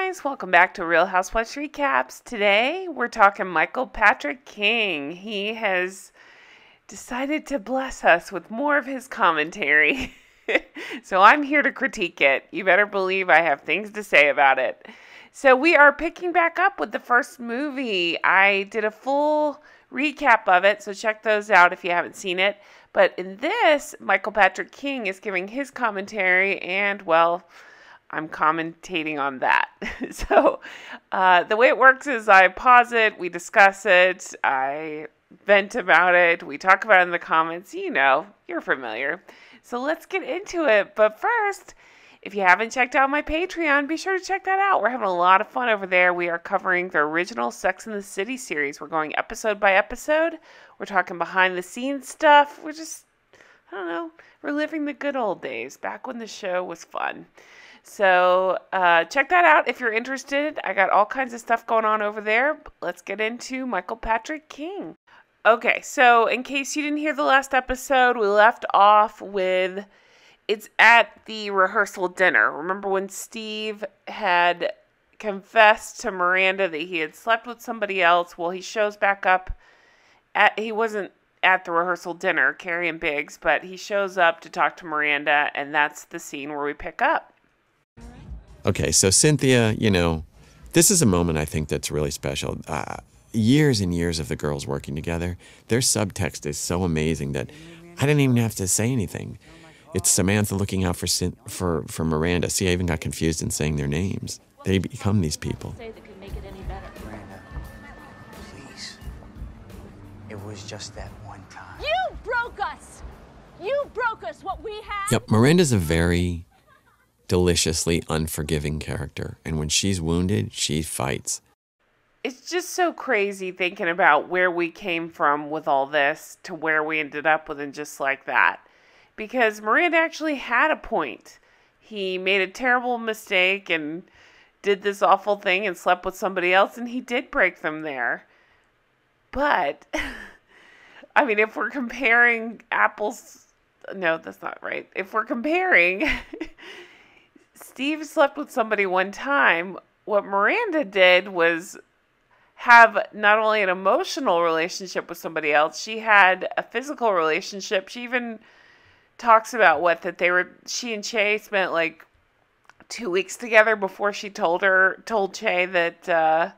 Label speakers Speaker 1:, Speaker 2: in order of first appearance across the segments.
Speaker 1: guys, welcome back to Real Housewives Recaps. Today we're talking Michael Patrick King. He has decided to bless us with more of his commentary. So I'm here to critique it. You better believe I have things to say about it. So we are picking back up with the first movie. I did a full recap of it, so check those out if you haven't seen it. But in this, Michael Patrick King is giving his commentary, and well, I'm commentating on that. So the way it works is I pause it, we discuss it, I vent about it, we talk about it in the comments. You know, you're familiar. So let's get into it. But first, if you haven't checked out my Patreon, be sure to check that out. We're having a lot of fun over there. We are covering the original Sex and the City series. We're going episode by episode. We're talking behind the scenes stuff. We're just, I don't know, reliving the good old days, back when the show was fun. So check that out if you're interested. I got all kinds of stuff going on over there. Let's get into Michael Patrick King. Okay, so in case you didn't hear the last episode, we left off with, it's at the rehearsal dinner. Remember when Steve had confessed to Miranda that he had slept with somebody else? Well, he shows back up he wasn't at the rehearsal dinner, Carrie and Biggs, but he shows up to talk to Miranda, and that's the scene where we pick up.
Speaker 2: Okay, so Cynthia, you know, this is a moment I think that's really special. Years and years of the girls working together, their subtext is so amazing that I didn't even have to say anything. It's Samantha looking out for Miranda. See, I even got confused in saying their names. They become these people.
Speaker 3: Miranda, please. It was just that one time.
Speaker 4: You broke us! You broke us! What we had...
Speaker 2: Yep, Miranda's a very deliciously unforgiving character. And when she's wounded, she fights.
Speaker 1: It's just so crazy thinking about where we came from with all this to where we ended up with, and just like that. Because Miranda actually had a point. He made a terrible mistake and did this awful thing and slept with somebody else, and he did break them there. But, I mean, if we're comparing apples... No, that's not right. If we're comparing... Steve slept with somebody one time. What Miranda did was have not only an emotional relationship with somebody else, she had a physical relationship. She even talks about she and Che spent like 2 weeks together before she told Che that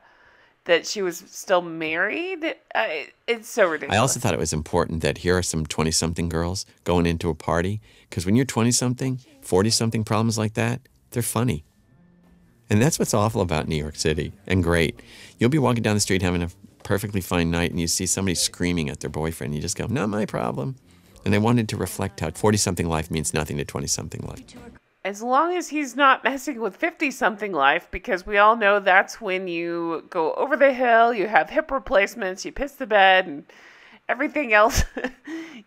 Speaker 1: she was still married. It's so ridiculous.
Speaker 2: I also thought it was important that here are some 20-something girls going into a party, because when you're 20-something, 40-something problems like that, they're funny. And that's what's awful about New York City, and great. You'll be walking down the street having a perfectly fine night, and you see somebody screaming at their boyfriend, and you just go, not my problem. And they wanted to reflect how 40-something life means nothing to 20-something life.
Speaker 1: As long as he's not messing with 50-something life, because we all know that's when you go over the hill, you have hip replacements, you piss the bed, and everything else.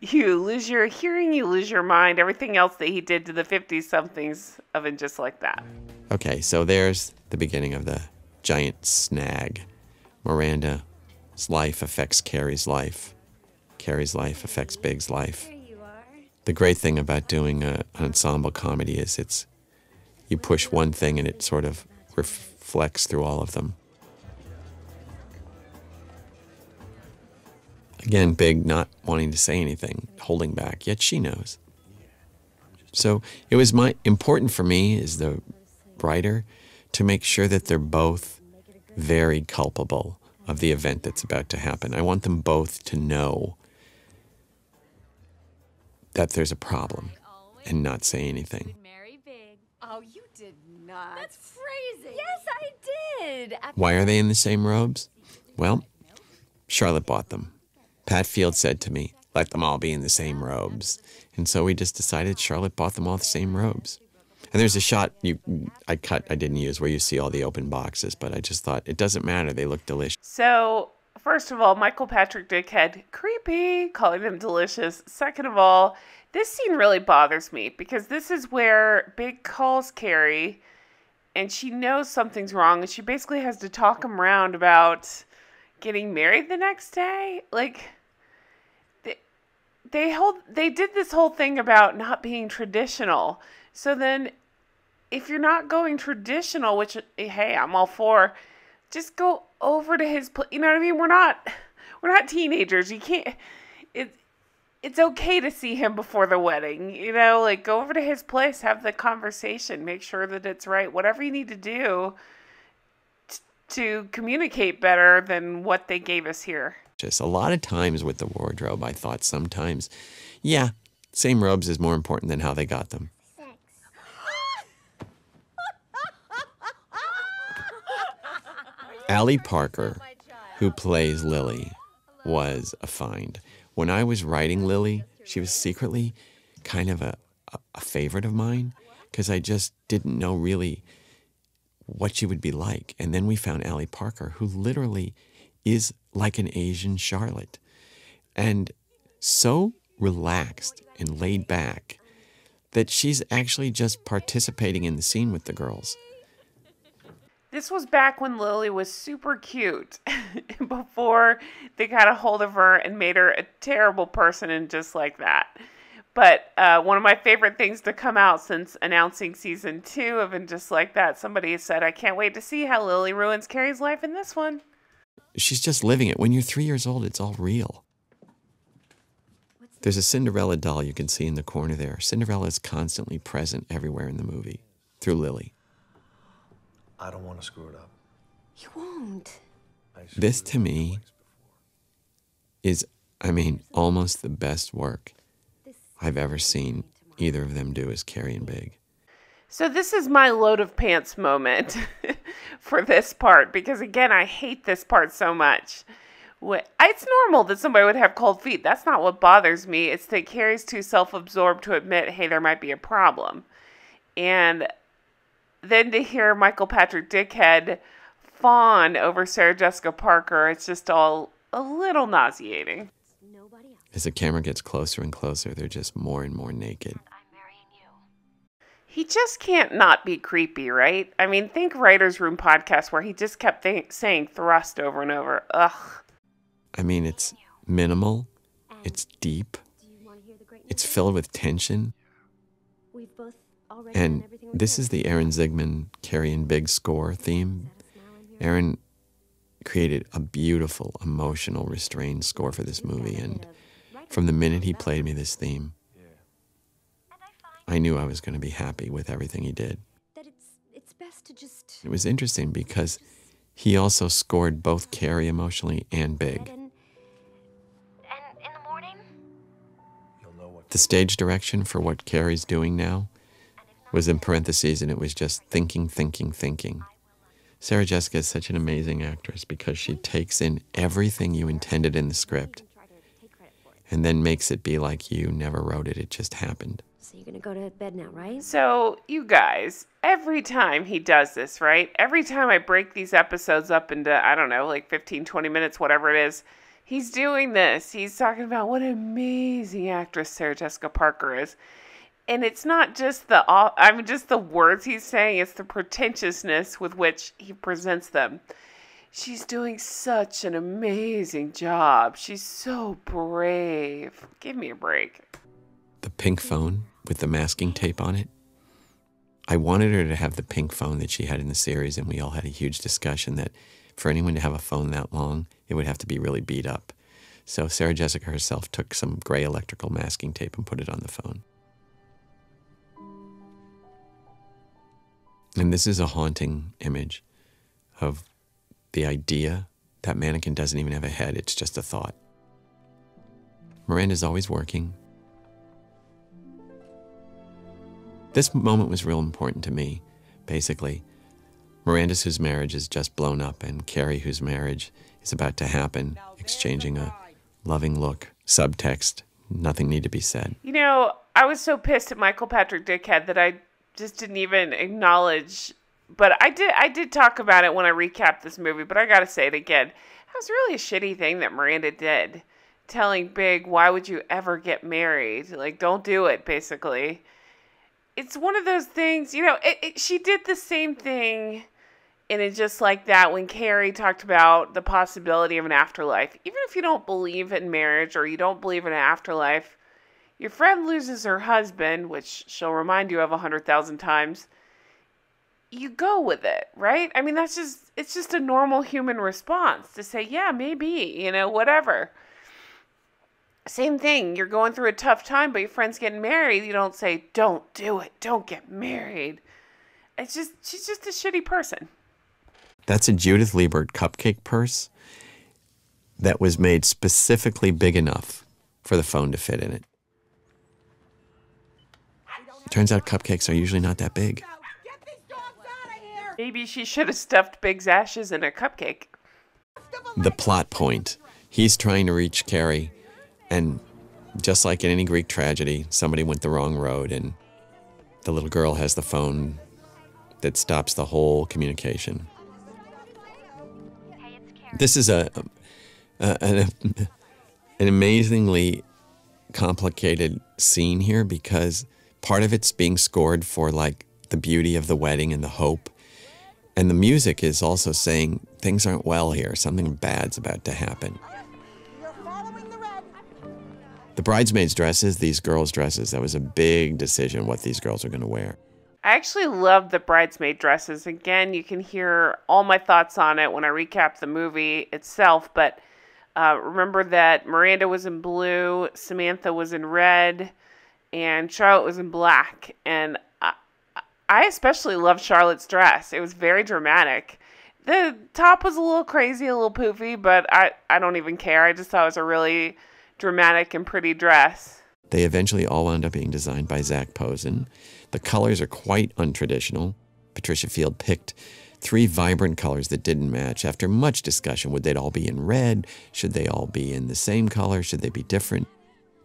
Speaker 1: You lose your hearing, you lose your mind, everything else that he did to the 50-somethings of it, just like that.
Speaker 2: Okay, so there's the beginning of the giant snag. Miranda's life affects Carrie's life. Carrie's life affects Big's life. The great thing about doing an ensemble comedy is you push one thing and it sort of reflects through all of them. Again, Big not wanting to say anything, holding back, yet she knows. So it was important for me as the writer to make sure that they're both very culpable of the event that's about to happen. I want them both to know that there's a problem and not say anything.
Speaker 4: Oh, you did not. That's crazy. Yes, I did.
Speaker 2: Why are they in the same robes? Well, Charlotte bought them. Pat Field said to me, let them all be in the same robes. And so we just decided Charlotte bought them all the same robes. And there's a shot I didn't use, where you see all the open boxes, but I just thought, it doesn't matter, they look delicious.
Speaker 1: So, first of all, Michael Patrick Dickhead, creepy, calling them delicious. Second of all, this scene really bothers me, because this is where Big calls Carrie, and she knows something's wrong, and she basically has to talk him around about getting married the next day. Like, they did this whole thing about not being traditional. So then if you're not going traditional, which, hey, I'm all for, just go over to his place. You know what I mean? We're not teenagers. You can't, it's okay to see him before the wedding, you know, like go over to his place, have the conversation, make sure that it's right, whatever you need to do to communicate better than what they gave us here.
Speaker 2: Just a lot of times with the wardrobe, I thought sometimes, yeah, same robes is more important than how they got them. Allie Parker, who plays Lily, was a find. When I was writing Lily, she was secretly kind of a favorite of mine because I just didn't know really what she would be like. And then we found Allie Parker, who literally is like an Asian Charlotte and so relaxed and laid back that she's actually just participating in the scene with the girls.
Speaker 1: This was back when Lily was super cute, before they got a hold of her and made her a terrible person and just like that. But one of my favorite things to come out since announcing season 2 of And Just Like That, somebody said, I can't wait to see how Lily ruins Carrie's life in this one.
Speaker 2: She's just living it. When you're 3 years old, it's all real. There's a Cinderella doll you can see in the corner there. Cinderella is constantly present everywhere in the movie, through Lily.
Speaker 5: I don't want to screw it up.
Speaker 4: You won't.
Speaker 2: This, to me, is, almost the best work I've ever seen either of them do as Carrie and Big.
Speaker 1: So this is my load of pants moment for this part, because again, I hate this part so much. It's normal that somebody would have cold feet. That's not what bothers me. It's that Carrie's too self-absorbed to admit, hey, there might be a problem. And then to hear Michael Patrick Dickhead fawn over Sarah Jessica Parker, it's just all a little nauseating.
Speaker 2: As the camera gets closer and closer, they're just more and more naked.
Speaker 1: He just can't not be creepy, right? I mean, think Writer's Room podcast where he just kept saying thrust over and over. Ugh.
Speaker 2: It's minimal, it's deep, it's filled with tension. And this is the Aaron Zigman, Carrie and Big score theme. Aaron created a beautiful, emotional, restrained score for this movie, and from the minute he played me this theme, I knew I was going to be happy with everything he did. It was interesting because he also scored both Carrie emotionally and Big. The stage direction for what Carrie's doing now was in parentheses, and it was just thinking, thinking, thinking. Sarah Jessica is such an amazing actress because she takes in everything you intended in the script and then makes it be like you never wrote it, it just happened.
Speaker 4: So you're gonna go to bed now, right?
Speaker 1: So, you guys, every time he does this, right? Every time I break these episodes up into, I don't know, like 15, 20 minutes, whatever it is, he's doing this. He's talking about what an amazing actress Sarah Jessica Parker is. And it's not just just the words he's saying, it's the pretentiousness with which he presents them. She's doing such an amazing job. She's so brave. Give me a break.
Speaker 2: The pink phone with the masking tape on it. I wanted her to have the pink phone that she had in the series, and we all had a huge discussion that for anyone to have a phone that long, it would have to be really beat up. So Sarah Jessica herself took some gray electrical masking tape and put it on the phone. And this is a haunting image of the idea that mannequin doesn't even have a head, it's just a thought. Miranda's always working. This moment was real important to me, basically. Miranda's whose marriage is just blown up, and Carrie whose marriage is about to happen, exchanging a loving look, subtext, nothing need to be said.
Speaker 1: You know, I was so pissed at Michael Patrick Dickhead that I just didn't even acknowledge, but I did talk about it when I recapped this movie, but I gotta say it again. That was really a shitty thing that Miranda did. Telling Big, why would you ever get married? Like, don't do it, basically. It's one of those things, you know, she did the same thing in It Just Like That when Carrie talked about the possibility of an afterlife. Even if you don't believe in marriage or you don't believe in an afterlife, your friend loses her husband, which she'll remind you of 100,000 times. you go with it, right? I mean, it's just a normal human response to say, yeah, maybe, whatever. Same thing. You're going through a tough time, but your friend's getting married. You don't say, don't do it. Don't get married. She's just a shitty person.
Speaker 2: That's a Judith Liebert cupcake purse that was made specifically big enough for the phone to fit in it. Turns out cupcakes are usually not that big.
Speaker 1: Maybe she should have stuffed Big's ashes in a cupcake.
Speaker 2: The plot point. He's trying to reach Carrie, and just like in any Greek tragedy, somebody went the wrong road, and the little girl has the phone that stops the whole communication. This is an amazingly complicated scene here because part of it's being scored for like the beauty of the wedding and the hope. And the music is also saying things aren't well here. Something bad's about to happen. The bridesmaids' dresses, these girls' dresses, that was a big decision what these girls are going to wear.
Speaker 1: I actually love the bridesmaid dresses. Again, you can hear all my thoughts on it when I recap the movie itself. But remember that Miranda was in blue, Samantha was in red, and Charlotte was in black. And I especially loved Charlotte's dress. It was very dramatic. The top was a little crazy, a little poofy, but I don't even care. I just thought it was a really dramatic and pretty dress.
Speaker 2: They eventually all wound up being designed by Zach Posen. The colors are quite untraditional. Patricia Field picked 3 vibrant colors that didn't match. After much discussion, would they all be in red? Should they all be in the same color? Should they be different?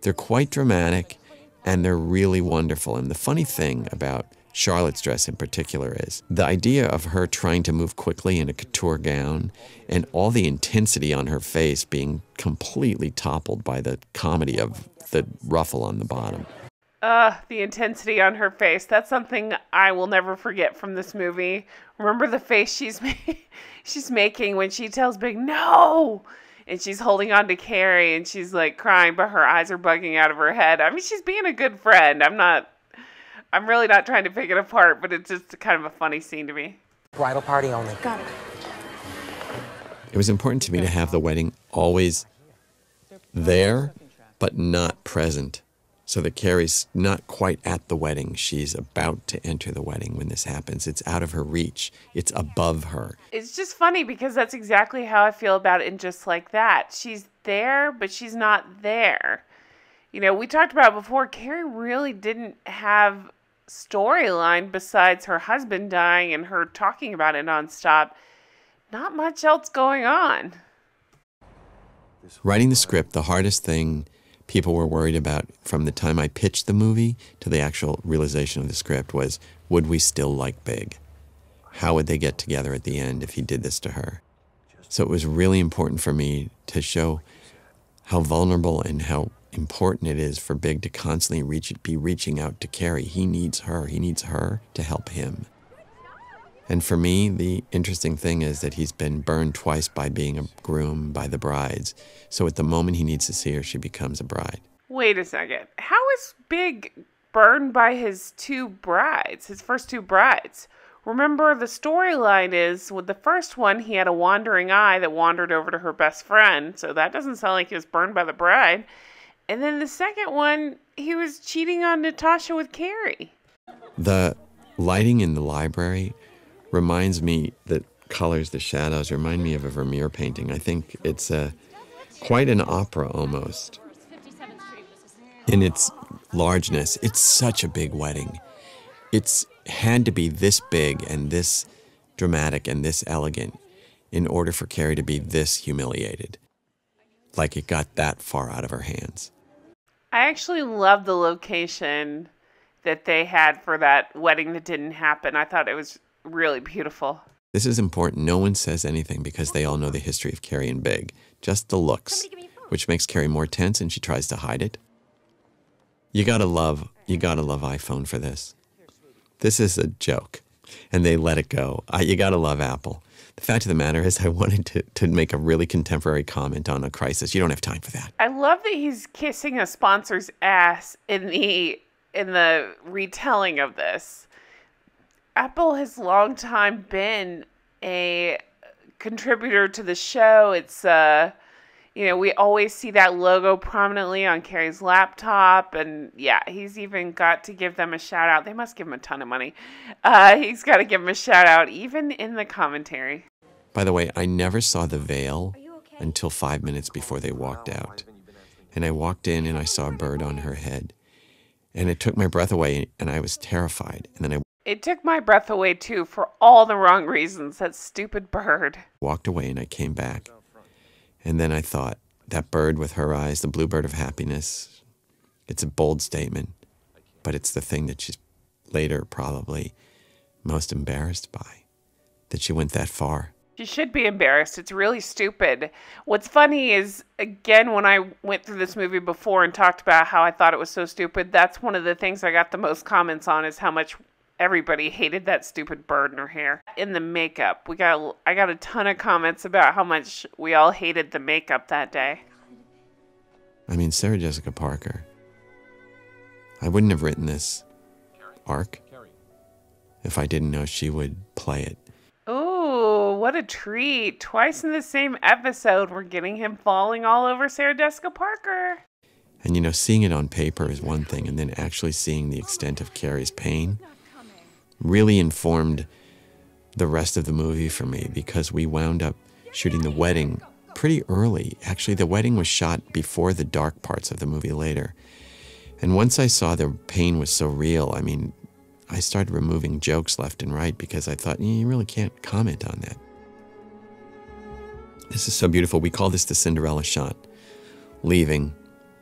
Speaker 2: They're quite dramatic, and they're really wonderful. And the funny thing about Charlotte's dress in particular is the idea of her trying to move quickly in a couture gown and all the intensity on her face being completely toppled by the comedy of the ruffle on the bottom.
Speaker 1: The intensity on her face. That's something I will never forget from this movie. Remember the face she's making when she tells Big, no! And she's holding on to Carrie and she's like crying, but her eyes are bugging out of her head. I mean, she's being a good friend. I'm really not trying to pick it apart, but it's just kind of a funny scene to me.
Speaker 3: Bridal party only.
Speaker 4: Got it.
Speaker 2: It was important to me to have the wedding always there, but not present. So that Carrie's not quite at the wedding. She's about to enter the wedding when this happens. It's out of her reach. It's above her.
Speaker 1: It's just funny because that's exactly how I feel about it in Just Like That. She's there, but she's not there. We talked about before, Carrie really didn't have storyline besides her husband dying and her talking about it nonstop. Not much else going on.
Speaker 2: Writing the script, the hardest thing people were worried about from the time I pitched the movie to the actual realization of the script was, would we still like Big? How would they get together at the end if he did this to her? So it was really important for me to show how vulnerable and how important it is for Big to constantly be reaching out to Carrie. He needs her. He needs her to help him. And for me, the interesting thing is that he's been burned twice by being a groom by the brides. So at the moment he needs to see her, she becomes a bride.
Speaker 1: Wait a second. How is Big burned by his first two brides? Remember, the storyline is with the first one, he had a wandering eye that wandered over to her best friend. So that doesn't sound like he was burned by the bride. And then the second one, he was cheating on Natasha with Carrie.
Speaker 2: The lighting in the library reminds me, the colors, the shadows, remind me of a Vermeer painting. I think it's quite an opera almost. In its largeness, it's such a big wedding. It's had to be this big and this dramatic and this elegant in order for Carrie to be this humiliated. Like it got that far out of her hands.
Speaker 1: I actually love the location that they had for that wedding that didn't happen. I thought it was really beautiful.
Speaker 2: This is important. No one says anything because they all know the history of Carrie and Big. Just the looks, which makes Carrie more tense and she tries to hide it. You gotta love iPhone for this. This is a joke, and they let it go. You gotta love Apple. The fact of the matter is I wanted to make a really contemporary comment on a crisis. You don't have time for that.
Speaker 1: I love that he's kissing a sponsor's ass in the retelling of this. Apple has long time been a contributor to the show. It's we always see that logo prominently on Carrie's laptop, and yeah, he's even got to give them a shout out. They must give him a ton of money. He's got to give him a shout out, even in the commentary.
Speaker 2: By the way, I never saw the veil until 5 minutes before they walked out. And I walked in and I saw a bird on her head. And it took my breath away, and I was terrified. And then
Speaker 1: It took my breath away, too, for all the wrong reasons. That stupid bird.
Speaker 2: Walked away and I came back. And then I thought, that bird with her eyes, the bluebird of happiness, it's a bold statement, but it's the thing that she's later probably most embarrassed by, that she went that far.
Speaker 1: She should be embarrassed. It's really stupid. What's funny is, again, when I went through this movie before and talked about how I thought it was so stupid, that's one of the things I got the most comments on, is how much everybody hated that stupid bird in her hair. In the makeup, I got a ton of comments about how much we all hated the makeup that day.
Speaker 2: I mean, Sarah Jessica Parker, I wouldn't have written this arc if I didn't know she would play it.
Speaker 1: Ooh, what a treat. Twice in the same episode, we're getting him falling all over Sarah Jessica Parker.
Speaker 2: And seeing it on paper is one thing, and then actually seeing the extent of Carrie's pain really informed the rest of the movie for me, because we wound up shooting the wedding pretty early. Actually, the wedding was shot before the dark parts of the movie later. And once I saw the pain was so real, I mean, I started removing jokes left and right, because I thought, you really can't comment on that. This is so beautiful. We call this the Cinderella shot. Leaving,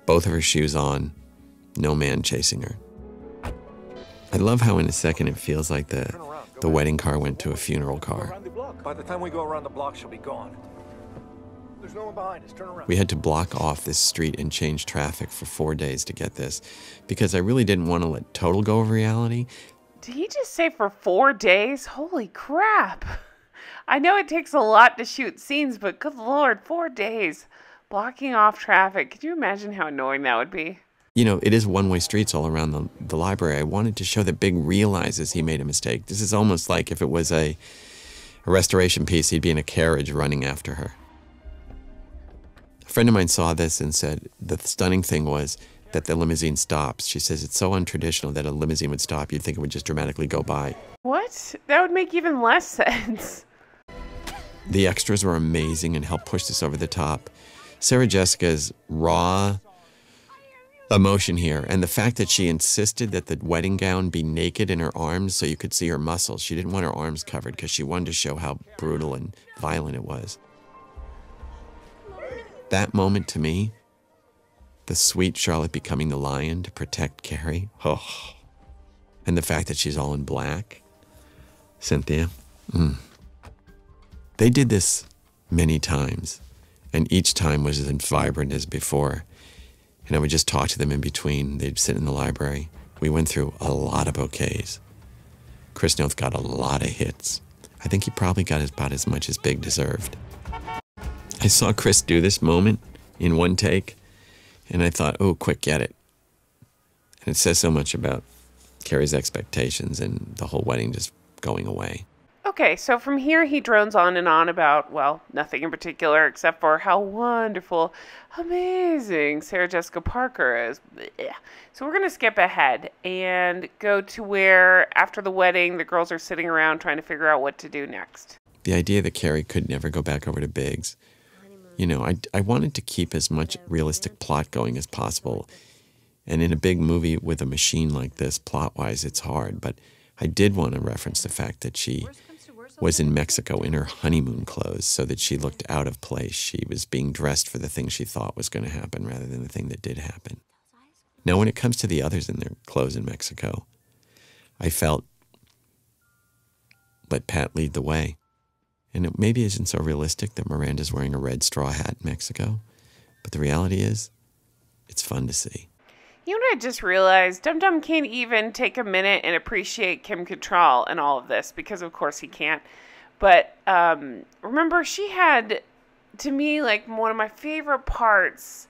Speaker 2: both of her shoes on, no man chasing her. I love how in a second it feels like the wedding car went to a funeral car.
Speaker 5: By the time we go around the block, she'll be gone. There's no one behind us. Turn around.
Speaker 2: We had to block off this street and change traffic for 4 days to get this, because I really didn't want to let total go of reality.
Speaker 1: Did he just say for 4 days? Holy crap. I know it takes a lot to shoot scenes, but good Lord, 4 days. Blocking off traffic. Could you imagine how annoying that would be?
Speaker 2: It is one-way streets all around the library. I wanted to show that Big realizes he made a mistake. This is almost like if it was a restoration piece, he'd be in a carriage running after her. A friend of mine saw this and said the stunning thing was that the limousine stops. She says it's so untraditional that a limousine would stop. You'd think it would just dramatically go by.
Speaker 1: What? That would make even less sense.
Speaker 2: The extras were amazing and helped push this over the top. Sarah Jessica's raw emotion here, and the fact that she insisted that the wedding gown be naked in her arms so you could see her muscles. She didn't want her arms covered because she wanted to show how brutal and violent it was. That moment to me, the sweet Charlotte becoming the lion to protect Carrie, and the fact that she's all in black. Cynthia, They did this many times, and each time was as vibrant as before. And I would just talk to them in between. They'd sit in the library. We went through a lot of bouquets. Chris Noth got a lot of hits. I think he probably got about as much as Big deserved. I saw Chris do this moment in one take, and I thought, oh, quick, get it. And it says so much about Carrie's expectations and the whole wedding just going away.
Speaker 1: Okay, so from here he drones on and on about, well, nothing in particular except for how wonderful, amazing Sarah Jessica Parker is. Blech. So we're going to skip ahead and go to where, after the wedding, the girls are sitting around trying to figure out what to do next.
Speaker 2: The idea that Carrie could never go back over to Biggs, I wanted to keep as much realistic plot going as possible. And in a big movie with a machine like this, plot-wise, it's hard. But I did want to reference the fact that she was in Mexico in her honeymoon clothes so that she looked out of place. She was being dressed for the thing she thought was going to happen rather than the thing that did happen. Now, when it comes to the others in their clothes in Mexico, I felt let Pat lead the way. And it maybe isn't so realistic that Miranda's wearing a red straw hat in Mexico, but the reality is, it's fun to see.
Speaker 1: You know what I just realized? Dum Dum can't even take a minute and appreciate Kim Cattrall and all of this, because of course he can't. But remember, she had, to me, like one of my favorite parts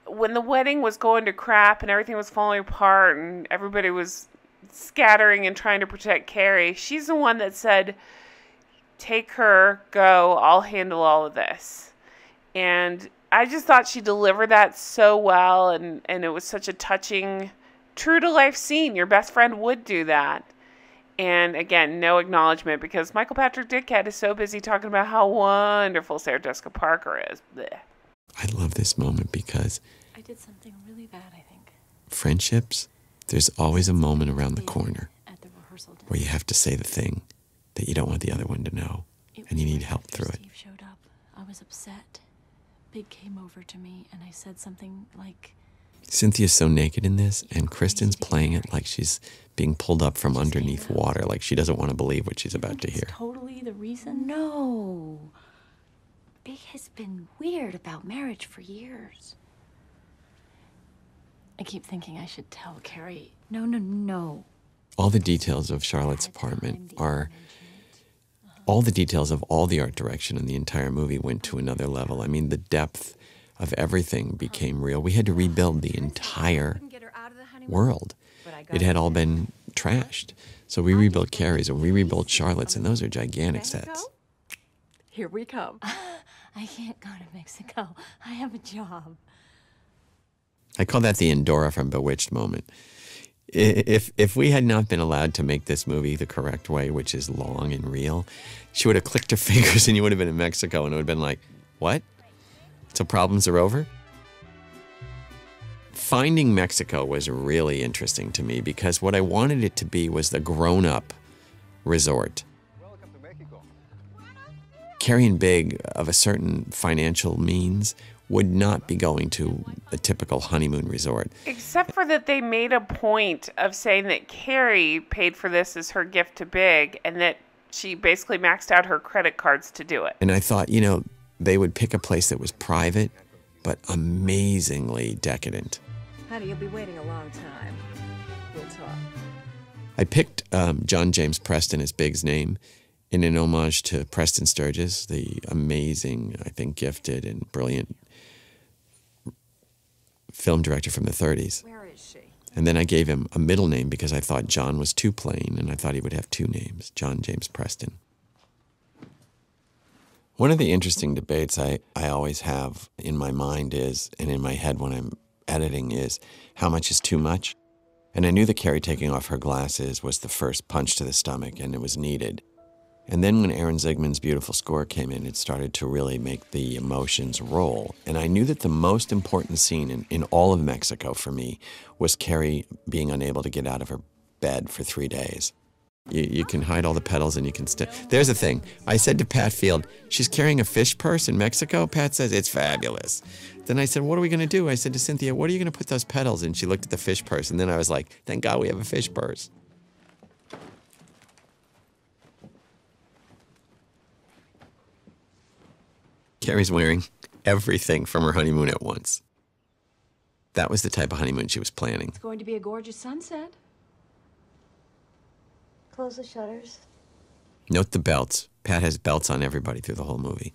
Speaker 1: when the wedding was going to crap and everything was falling apart and everybody was scattering and trying to protect Carrie. She's the one that said, take her, go, I'll handle all of this. And I just thought she delivered that so well, and it was such a touching, true-to-life scene. Your best friend would do that. And again, no acknowledgement, because Michael Patrick Dickhead is so busy talking about how wonderful Sarah Jessica Parker is. Blech.
Speaker 2: I love this moment because
Speaker 4: I did something really bad, I think.
Speaker 2: friendships, there's always a moment around the corner
Speaker 4: At the rehearsal dinner.
Speaker 2: where you have to say the thing that you don't want the other one to know, and you need help through it.
Speaker 4: Steve showed up. I was upset. Big came over to me, and I said something like,
Speaker 2: Cynthia's so naked in this, and Kristen's playing it like she's being pulled up from underneath water, like she doesn't want to believe what she's about to hear.
Speaker 4: totally the reason? No. Big has been weird about marriage for years. I keep thinking I should tell Carrie. No.
Speaker 2: All the details of Charlotte's apartment are... All the details of all the art direction in the entire movie went to another level. I mean, the depth of everything became real. We had to rebuild the entire world. It had all been trashed. So we rebuilt Carrie's and we rebuilt Charlotte's, and those are gigantic sets.
Speaker 4: Here we come. I can't go to Mexico. I have a job.
Speaker 2: I call that the Endora from Bewitched moment. If we had not been allowed to make this movie the correct way, which is long and real, she would have clicked her fingers and you would have been in Mexico, and it would have been like, what? So problems are over? Finding Mexico was really interesting to me because what I wanted it to be was the grown-up resort. Carrie and Big, of a certain financial means, would not be going to a typical honeymoon resort.
Speaker 1: Except for that they made a point of saying that Carrie paid for this as her gift to Big, and that she basically maxed out her credit cards to do it.
Speaker 2: And I thought, you know, they would pick a place that was private, but amazingly decadent.
Speaker 6: Honey, you'll be waiting a long time. We'll talk.
Speaker 2: I picked John James Preston as Big's name in an homage to Preston Sturges, the amazing, I think, gifted and brilliant film director from the 30s.
Speaker 6: Where is she?
Speaker 2: And then I gave him a middle name because I thought John was too plain, and I thought he would have two names, John James Preston. One of the interesting debates I always have in my mind is, and in my head when I'm editing, is how much is too much? And I knew that Carrie taking off her glasses was the first punch to the stomach, and it was needed. And then when Aaron Zigman's beautiful score came in, it started to really make the emotions roll. And I knew that the most important scene in all of Mexico for me was Carrie being unable to get out of her bed for 3 days. You can hide all the petals and you can There's the thing. I said to Pat Field, she's carrying a fish purse in Mexico. Pat says, it's fabulous. Then I said, what are we going to do? I said to Cynthia, what are you going to put those petals in? She looked at the fish purse, and then I was like, thank God we have a fish purse. Carrie's wearing everything from her honeymoon at once. That was the type of honeymoon she was planning.
Speaker 6: It's going to be a gorgeous sunset.
Speaker 7: Close the shutters.
Speaker 2: Note the belts. Pat has belts on everybody through the whole movie.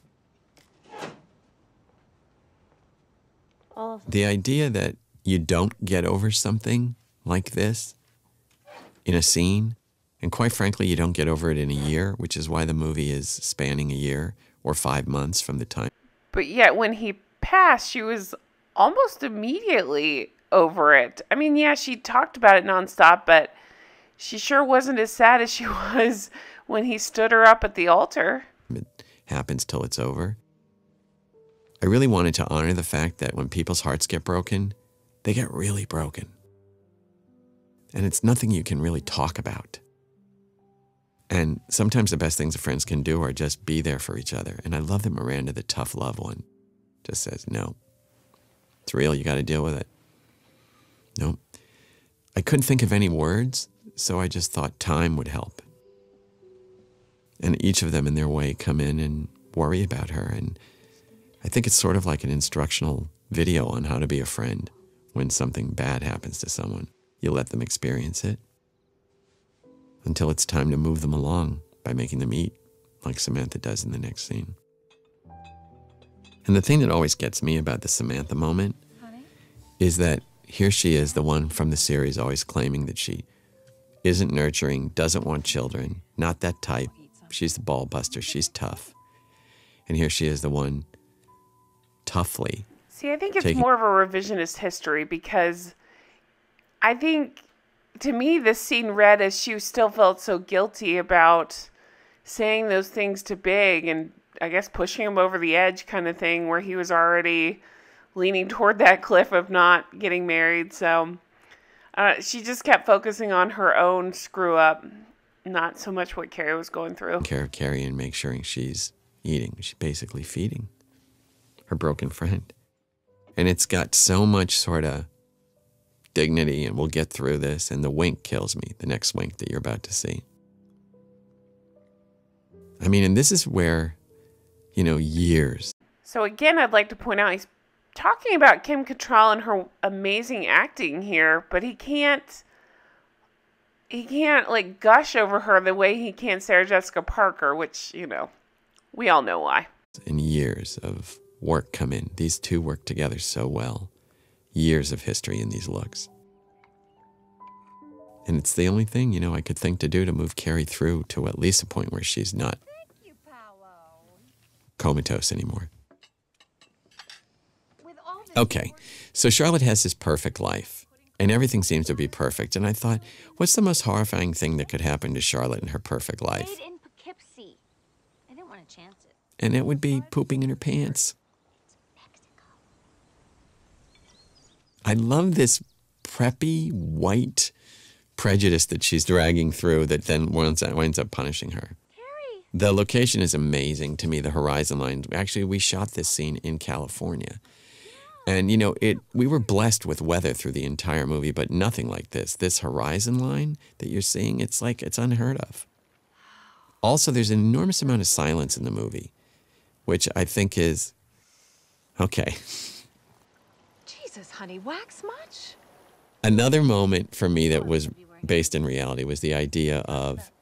Speaker 7: All of them.
Speaker 2: The idea that you don't get over something like this in a scene, and quite frankly, you don't get over it in a year, which is why the movie is spanning a year or 5 months from the time.
Speaker 1: But yet when he passed, she was almost immediately over it. I mean, yeah, she talked about it nonstop, but she sure wasn't as sad as she was when he stood her up at the altar.
Speaker 2: It happens till it's over. I really wanted to honor the fact that when people's hearts get broken, they get really broken. And it's nothing you can really talk about. And sometimes the best things friends can do are just be there for each other. And I love that Miranda, the tough love one, just says, no, it's real, you got to deal with it. No. I couldn't think of any words, so I just thought time would help. And each of them in their way come in and worry about her. And I think it's sort of like an instructional video on how to be a friend. When something bad happens to someone, you let them experience it until it's time to move them along by making them eat, like Samantha does in the next scene. And the thing that always gets me about the Samantha moment is that here she is, the one from the series, always claiming that she isn't nurturing, doesn't want children, not that type. She's the ball buster. She's tough. And here she is, the one toughly.
Speaker 1: See, I think it's more of a revisionist history because I think, to me, this scene read as she still felt so guilty about saying those things to Big and I guess pushing him over the edge kind of thing where he was already leaning toward that cliff of not getting married. So she just kept focusing on her own screw up, not so much what Carrie was going through.
Speaker 2: Care of Carrie and make sure she's eating. She's basically feeding her broken friend. And it's got so much sort of dignity, and we'll get through this, and the wink kills me, the next wink that you're about to see. I mean, and this is where, you know, years.
Speaker 1: So again, I'd like to point out, he's talking about Kim Cattrall and her amazing acting here, but he can't like gush over her the way he can Sarah Jessica Parker, which, you know, we all know why.
Speaker 2: And years of work come in. These two work together so well. Years of history in these looks. And it's the only thing, you know, I could think to do to move Carrie through to at least a point where she's not comatose anymore. Okay, so Charlotte has this perfect life, and everything seems to be perfect. And I thought, what's the most horrifying thing that could happen to Charlotte in her perfect life?
Speaker 4: I didn't want to chance it.
Speaker 2: And it would be pooping in her pants. I love this preppy, white prejudice that she's dragging through that then winds up punishing her.
Speaker 4: Carrie.
Speaker 2: The location is amazing to me, the horizon line. Actually, we shot this scene in California. And, you know, we were blessed with weather through the entire movie, but nothing like this. This horizon line that you're seeing, it's like, it's unheard of. Also, there's an enormous amount of silence in the movie, which I think is, okay.
Speaker 6: Jesus, honey, wax much?
Speaker 2: Another moment for me that was based in reality was the idea of,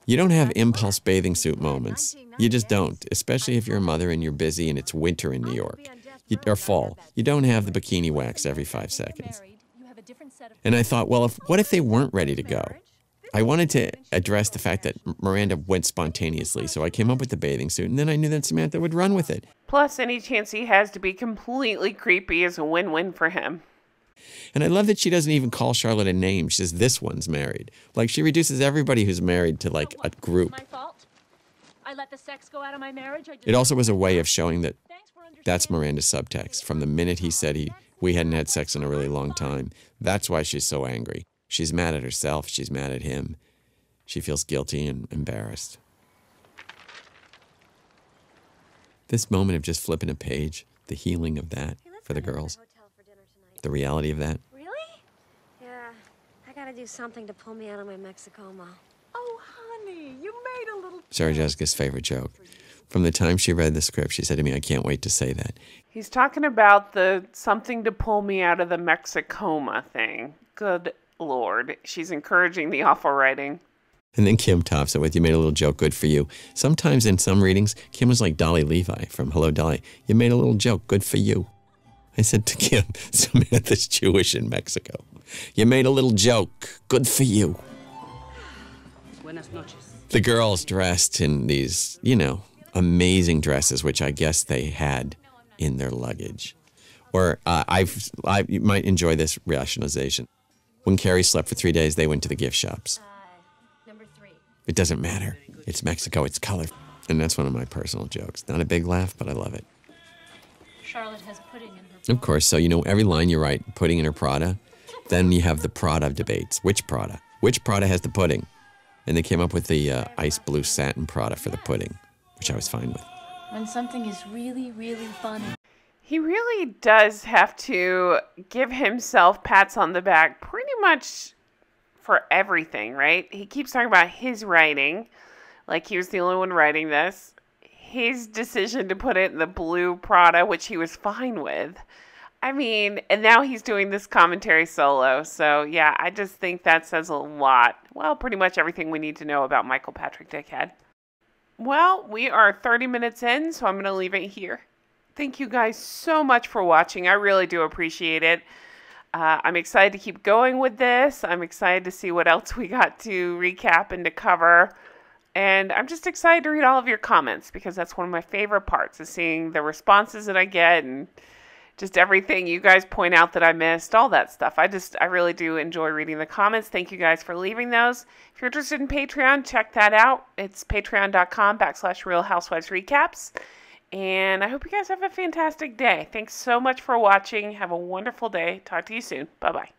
Speaker 2: you don't have impulse bathing suit moments. You just don't, especially if you're a mother and you're busy and it's winter in New York. Or fall. You don't have the bikini wax every 5 seconds. And I thought, well, what if they weren't ready to go? I wanted to address the fact that Miranda went spontaneously, so I came up with the bathing suit, and then I knew that Samantha would run with it.
Speaker 1: Plus, any chance he has to be completely creepy is a win-win for him.
Speaker 2: And I love that she doesn't even call Charlotte a name. She says, this one's married. Like, she reduces everybody who's married to, like, a group.
Speaker 8: My fault. I let the sex go out of my marriage.
Speaker 2: It also was a way of showing that that's Miranda's subtext. From the minute he said we hadn't had sex in a really long time, that's why she's so angry. She's mad at herself. She's mad at him. She feels guilty and embarrassed. This moment of just flipping a page, the healing of that for the girls, the reality of that.
Speaker 7: Really? Yeah, I gotta do something to pull me out of my Mexicoma.
Speaker 6: Oh, honey, you made a little...
Speaker 2: Sarah Jessica's favorite joke. From the time she read the script, she said to me, I can't wait to say that.
Speaker 1: He's talking about the something to pull me out of the Mexicoma thing. Good Lord. She's encouraging the awful writing.
Speaker 2: And then Kim tops it with, you made a little joke, good for you. Sometimes in some readings, Kim was like Dolly Levi from Hello, Dolly. You made a little joke, good for you. I said to Kim, Samantha's Jewish in Mexico. You made a little joke, good for you.
Speaker 8: Buenas noches.
Speaker 2: The girls dressed in these, you know, amazing dresses, which I guess they had in their luggage. Or you might enjoy this rationalization. When Carrie slept for 3 days, they went to the gift shops.
Speaker 7: Number 3.
Speaker 2: It doesn't matter. It's Mexico. It's color. And that's one of my personal jokes. Not a big laugh, but I love it.
Speaker 8: Charlotte has pudding in her.
Speaker 2: Of course. So, you know, every line you write, pudding in her Prada. Then you have the Prada debates. Which Prada? Which Prada has the pudding? And they came up with the ice blue satin Prada for the pudding, which I was fine with.
Speaker 8: When something is really, really funny.
Speaker 1: He really does have to give himself pats on the back pretty much for everything, right? He keeps talking about his writing, like he was the only one writing this. His decision to put it in the blue Prada, which he was fine with. I mean, and now he's doing this commentary solo. So, yeah, I just think that says a lot. Well, pretty much everything we need to know about Michael Patrick Dickhead. Well, we are 30 minutes in, so I'm going to leave it here. Thank you guys so much for watching. I really do appreciate it. I'm excited to keep going with this. I'm excited to see what else we got to recap and to cover. And I'm just excited to read all of your comments because that's one of my favorite parts, is seeing the responses that I get and just everything you guys point out that I missed, all that stuff. I really do enjoy reading the comments. Thank you guys for leaving those. If you're interested in Patreon, check that out. It's patreon.com/Real Housewives Recaps. And I hope you guys have a fantastic day. Thanks so much for watching. Have a wonderful day. Talk to you soon. Bye-bye.